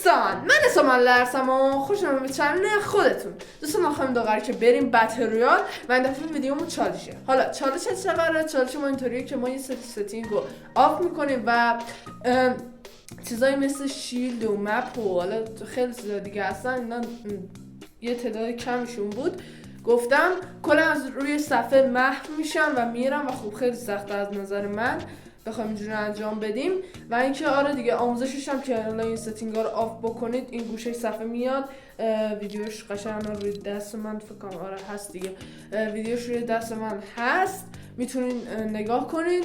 دوستان من اسمان لرسم و خوش اومدید به چنل خودتون. دوستان خواهیم دوباره که بریم بتل رویال و این دفعه ویدیومون چالشه. حالا چالش چه قراره؟ چالش ما اینطوریه که ما یه سری ستینگ رو آف میکنیم و چیزایی مثل شیلد و مپ و حالا خیلی چیزا دیگه هستن. اینا یه تعداد کمشون بود. گفتم کلا از روی صفحه محو میشن و میرم و خب خیلی سخته از نظر من بخوایم اینجوری انجام بدیم و اینکه آره دیگه آموزشش هم که الان این ستینگا رو آف بکنید این گوشه صفحه میاد. ویدیوش قشنگ روی دست من فکر کنم آره هست دیگه. ویدیوش روی دست من هست، میتونین نگاه کنید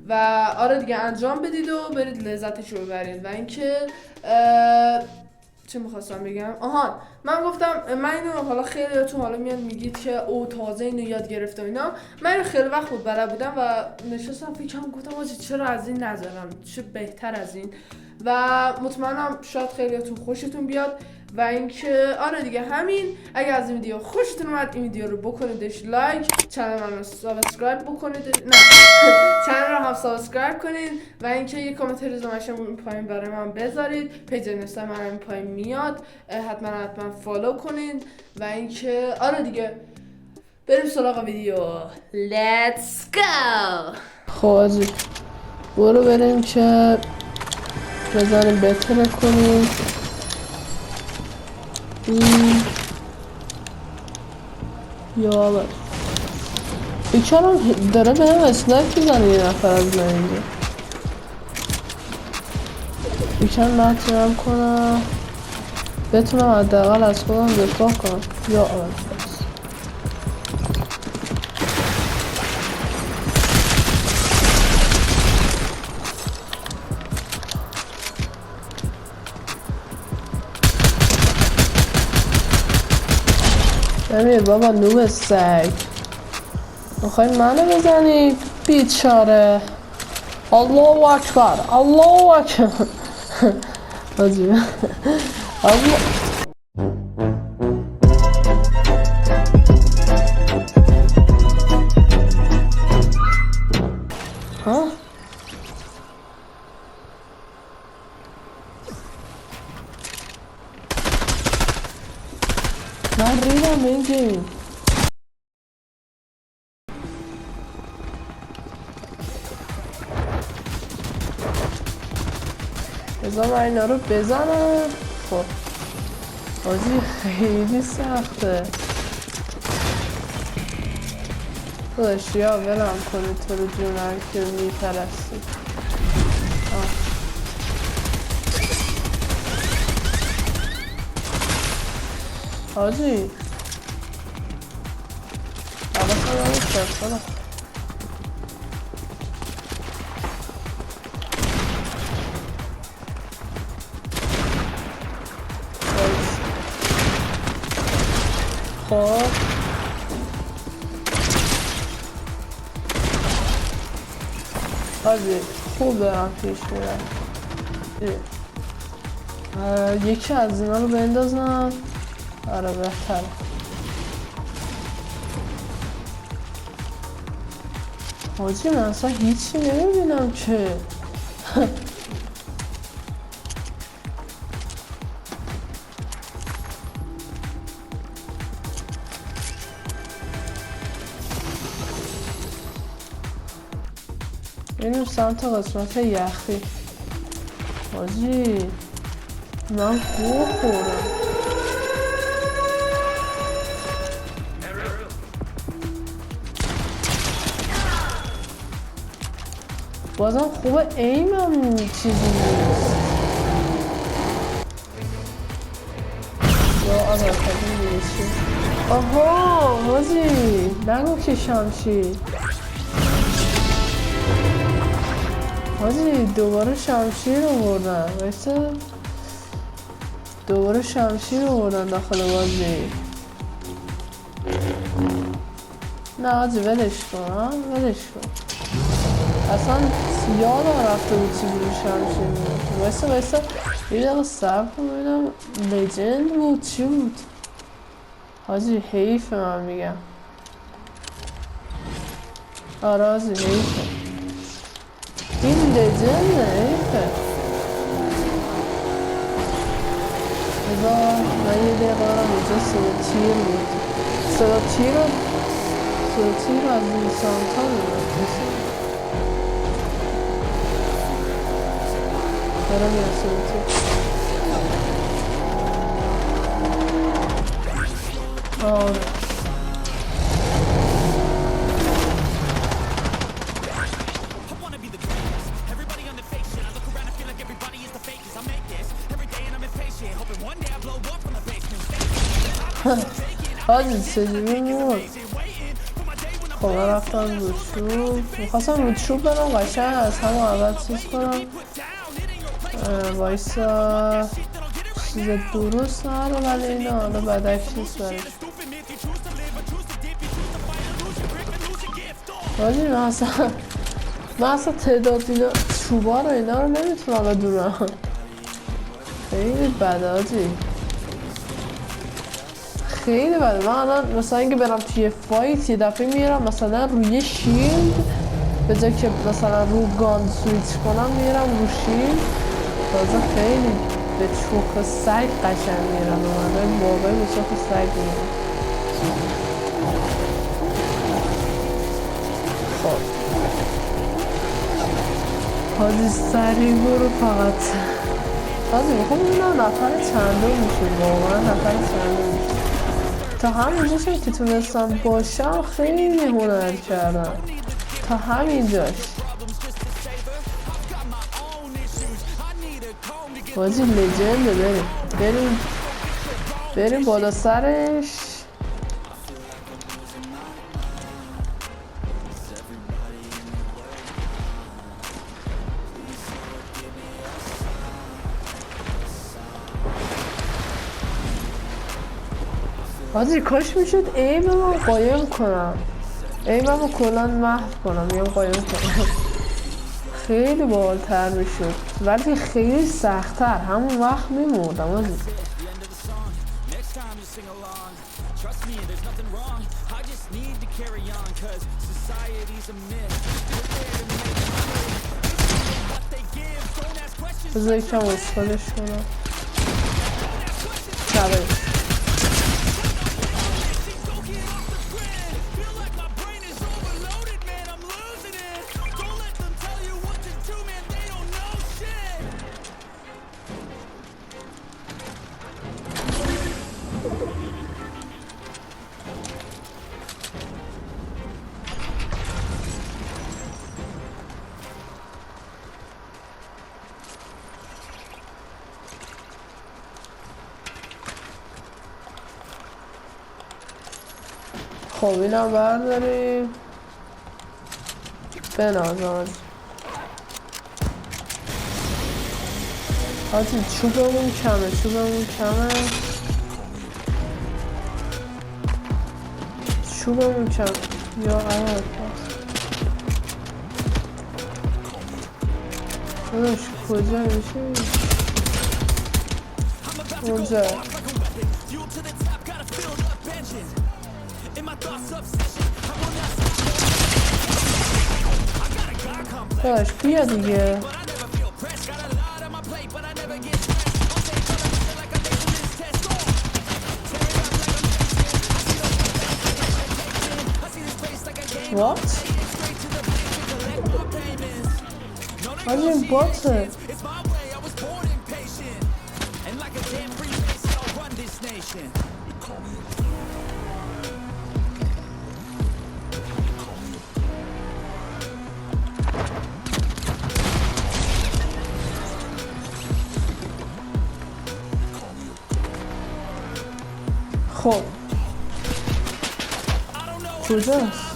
و آره دیگه انجام بدید و برید لذتش رو ببرید. و اینکه چه میخواستم بگم؟ آهان من گفتم من اینو حالا خیلیاتون حالا میاد میگید که او تازه اینو یاد گرفته و اینا. من اینو خیلی وقت بود بلد بودم و نشستم فکرم گفتم آجی چرا از این نذارم، چه بهتر از این. و مطمئنم شاید خیلیاتون خوشتون بیاد و اینکه آره دیگه همین. اگه از این ویدیو خوشتون اومد این ویدیو رو بکنیدش لایک، چنل من رو سابسکرایب بکنید، نه چنل رو هم سابسکرایب کنید و اینکه یه کامنت ریزومش هم پایین برای من بذارید. پیج اینستا من هم پایین میاد، حتما فالو کنید و اینکه آره دیگه بریم سراغ ویدیو. Let's go. خب آجی برو بریم که بزنیم بتره کنیم. یا بس بیچارم داره به هم اسنایپ میزنه یه نفر از من اینجا. بیچارم نتونم کنم بتونم حداقل از خودم دفاع کنم. یا بس امیر بابا نوب سگ میخوای منو بزنی بیچاره. الله اکبر الله اکبر عجیبه الله. ها من ریدم به این گیم. بذار من اینا رو بزنم. خب بازی خیلی سخته داشت یا ولم کنی تو رو جونم که میپرستی. حاجی حالا کنم فرستانم خب حاجی خوب دارم پیش میرم. یکی از اینا رو بندازم. آره بهتره. حاجی من اصلا هیچی نمیبینم که اینو سمت قسمت یخی. حاجی من خوب خورم. بازم خوبه ایمم چیزی نیست. یا آره خیلی نیستی. آها حاجی نگو که شمشیر. حاجی دوباره شمشیر رو بردن. ویسه دوباره شمشیر رو بردن داخل بازی. نه حاجی ولش کن ولش کن. اصلا یادم رفته بود چی بود شمشیر بود. وایسا یه دقیقه صبر کن ببینم لجند بود چی بود. حاجی حیفه من میگم. آره حاجی حیفه این لجنده حیفه. بذار من یه دقیقه دارم اینجا صدا تیر بود. صدا تیر از این سمت ها میاد. دارم یه صدا تیر آره حاجی چجوری بود؟ خب من رفتم روشوب میخواستم روشوب برم قشنگ از همه اول چیز کنم وایسا چیز درست نره ولی اینا حالا بعدک چیز برش حاجی من اصلا تعداد اینا چوبا رو اینا رو نمیتونم بدونم خیلی بده حاجی خیلی بده. من الان مثلا اینکه برم توی فایت یه دفعه میرم مثلا روی شیلد به جای که مثلا رو گان سویچ کنم میرم رو شیلد تازه خیلی به چوک سگ قشنگ میرم اومده واقعی به چوک سگ میرم. خب حاجی سریع برو فقط حاجی میخوام ببینم نفر چنده میشه واقعا نفر چنده میشه. تا همینجاش که تونستم باشم خیلی هنر کردم تا همینجاش حاجی لجنده. بریم بالا سرش. حاجی کاش میشد ایممو قایم کنم ایممو کلان محو کنم یا قایم کنم خیلی باحال‌تر میشد ولی خیلی سخت‌تر همون وقت میمردم حاجی. بذار یکم اسفالش کنم شبش خب اینم برداریم بنازان حاجی چوبمون کمه یا عوض داداش کجا میشه اونجا داداش بیا دیگه What? حاجی این باته خب کجاست؟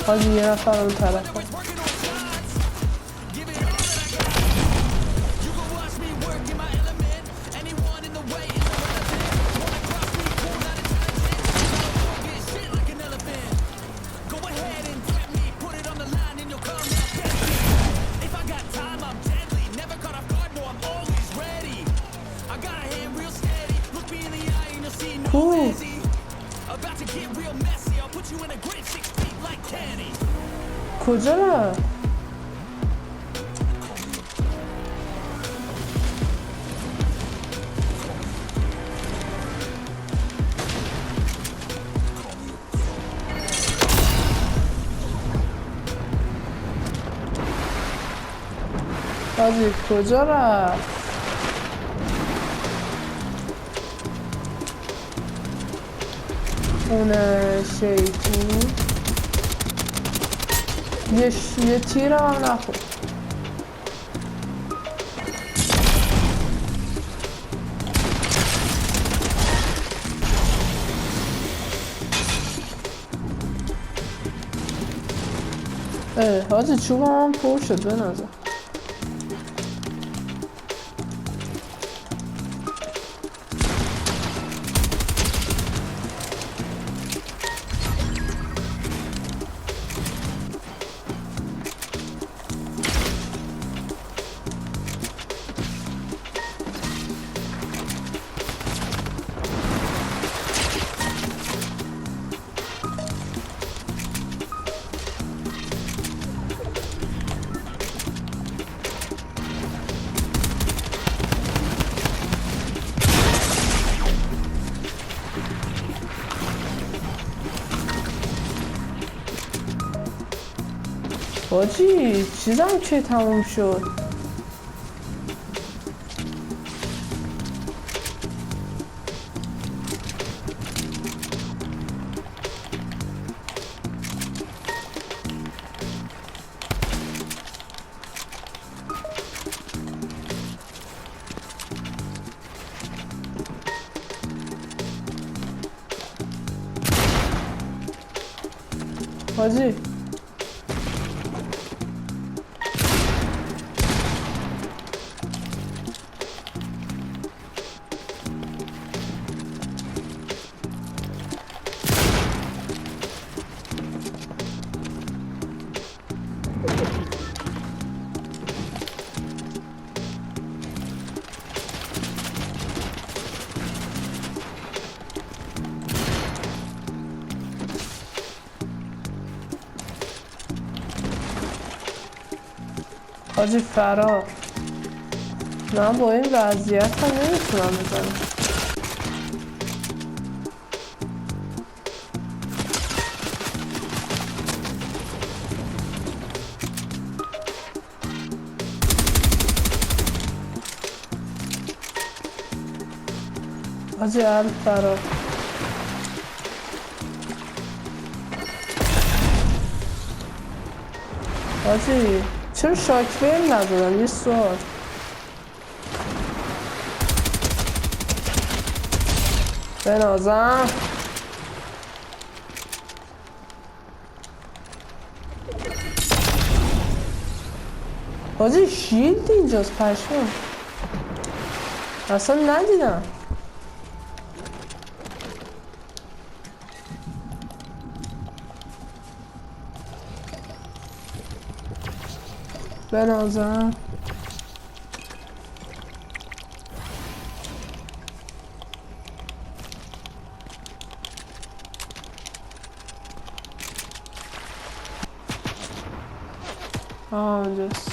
حاجی یه نفر اون طرف کجا نه؟ حاجی کجا رفت؟ اون شیطون یه تیر هم نخورد. حاجی چوب هم پر شد به نظر. حاجی چیزم که تموم شد. حاجی حاجی فرار. من با این وضعیت هم نمیتونم بزنم. حاجی فرار. حاجی چرا شاکبیل ندادم؟ یه سوال. بنازم حاجی شیلد اینجاست پشمام. اصلا ندیدم. بنازم اونجاست.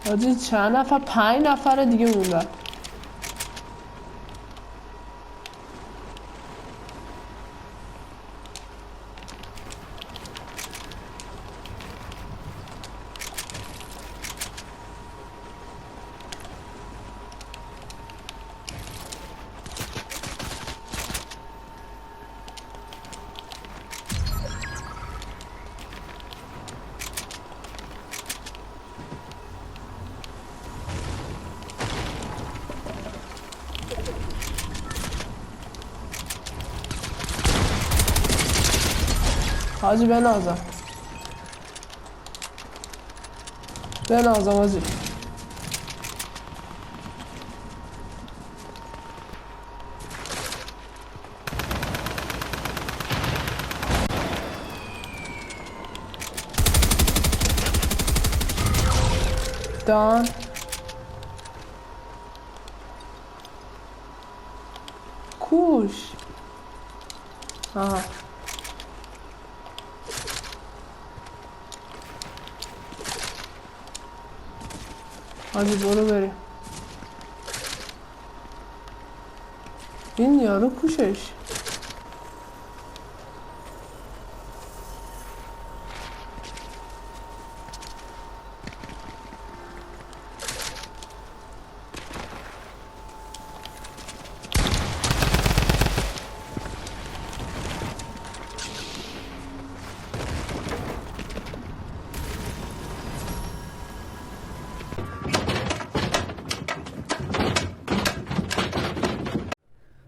حاجی چند نفر؟ 5 نفر دیگه موندن. حاجی بنازم حاجی. دان کوش. آها حاجی برو بریم. این یارو کوشش.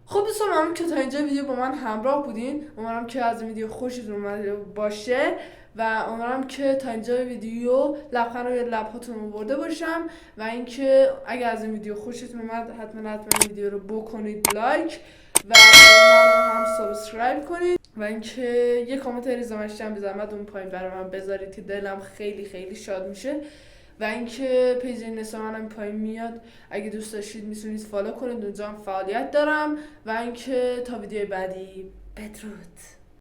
خب دوستان ممنون که تا اینجا ویدیو با من همراه بودین. امیدوارم که از این ویدیو خوشتون اومده باشه و امیدوارم که تا اینجا ویدیو لبخند روی لب‌هاتون رو برده باشم و اینکه اگر از این ویدیو خوشتون اومد حتما این ویدیو رو بکنید لایک و من هم سابسکرایب کنید و اینکه یه کامنت ریزمشتی هم به زحمت اون پایین برای من بذارید که دلم خیلی خیلی شاد میشه و اینکه پیج اینستاگرام هم پایین میاد، اگه دوست داشتید میتونید فالو کنید، اونجا هم فعالیت دارم و اینکه تا ویدیو بعدی بدرود.